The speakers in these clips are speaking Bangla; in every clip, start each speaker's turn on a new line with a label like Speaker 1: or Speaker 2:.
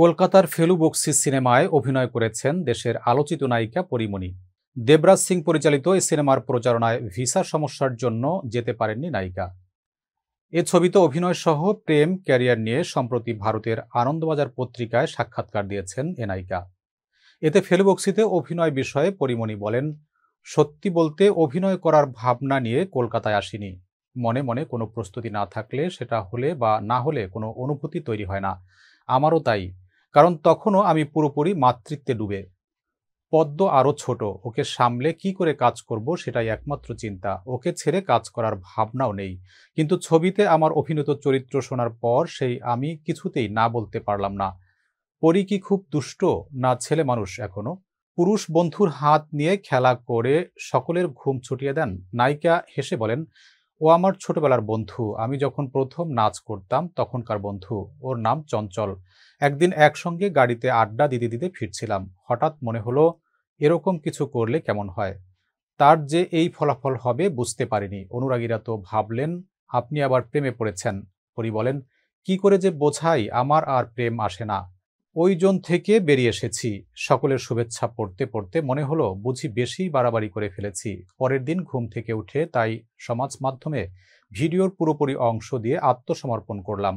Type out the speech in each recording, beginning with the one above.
Speaker 1: কলকাতার ফেলু বকশী সিনেমায় অভিনয় করেছেন দেশের আলোচিত নায়িকা পরীমণি। দেবরাজ সিং পরিচালিত এই সিনেমার প্রচারণায় ভিসা সমস্যার জন্য যেতে পারেননি নায়িকা। এ ছবিতে অভিনয় সহ প্রেম ক্যারিয়ার নিয়ে সম্প্রতি ভারতের আনন্দবাজার পত্রিকায় সাক্ষাৎকার দিয়েছেন এ নায়িকা। এতে ফেলু বকশীতে অভিনয় বিষয়ে পরীমণি বলেন, সত্যি বলতে অভিনয় করার ভাবনা নিয়ে কলকাতায় আসিনি। মনে মনে কোনো প্রস্তুতি না থাকলে সেটা হলে বা না হলে কোনো অনুভূতি তৈরি হয় না। আমারও তাই, কারণ তখনও আমি পুরোপুরি মাতৃত্বে ডুবে। পদ্ম আরও ছোট, ওকে সামলে কি করে কাজ করব সেটাই একমাত্র চিন্তা। ওকে ছেড়ে কাজ করার ভাবনাও নেই। কিন্তু ছবিতে আমার অভিনীত চরিত্র শোনার পর সেই আমি কিছুতেই না বলতে পারলাম না। পরী কি খুব দুষ্ট, না ছেলে মানুষ এখনো? পুরুষ বন্ধুর হাত নিয়ে খেলা করে সকলের ঘুম ছুটিয়ে দেন। নায়িকা হেসে বলেন, ও আমার ছোটবেলার বন্ধু। আমি যখন প্রথম নাচ করতাম তখনকার বন্ধু। ওর নাম চঞ্চল। একদিন একসঙ্গে গাড়িতে আড্ডা দিতে দিতে ফিরছিলাম। হঠাৎ মনে হলো এরকম কিছু করলে কেমন হয়। তার যে এই ফলাফল হবে বুঝতে পারিনি। অনুরাগীরা তো ভাবলেন আপনি আবার প্রেমে পড়েছেন। পরী বলেন, কি করে যে বোঝাই, আমার আর প্রেম আসে না। ওই জন থেকে বেরিয়ে এসেছি। সকলের শুভেচ্ছা পড়তে পড়তে মনে হলো বুঝি বেশি বাড়াবাড়ি করে ফেলেছি। পরের দিন ঘুম থেকে উঠে তাই সমাজ মাধ্যমে ভিডিওর পুরোপুরি অংশ দিয়ে আত্মসমর্পণ করলাম।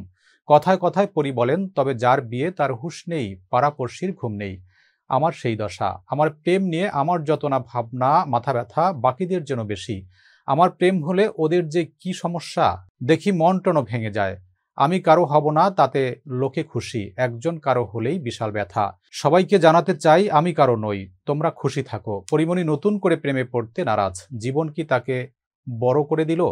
Speaker 1: কথায় কথায় পরী বলেন, তবে যার বিয়ে তার হুঁশ নেই, পাড়াপড়শির ঘুম নেই। আমার সেই দশা। আমার প্রেম নিয়ে আমার যত না ভাবনা, মাথা ব্যথা বাকিদের যেন বেশি। আমার প্রেম হলে ওদের যে কি সমস্যা দেখি, মন টনও ভেঙে যায়। আমি কারো হব না তাতে লোকে খুশি, একজন কারো হলেই বিশাল ব্যথা। সবাইকে জানাতে চাই আমি কারো নই, তোমরা খুশি থাকো। পরীমণি নতুন করে প্রেমে পড়তে নারাজ। জীবন কি তাকে বড় করে দিল?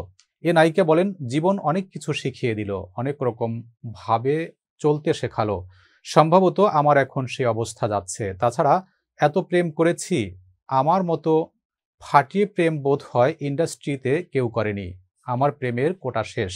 Speaker 1: এ নায়িকা বলেন, জীবন অনেক কিছু শিখিয়ে দিল, অনেক রকম ভাবে চলতে শেখালো। সম্ভবত আমার এখন সেই অবস্থা যাচ্ছে। তাছাড়া এত প্রেম করেছি, আমার মতো ফাটিয়ে প্রেম বোধ হয় ইন্ডাস্ট্রিতে কেউ করেনি। আমার প্রেমের কোটা শেষ।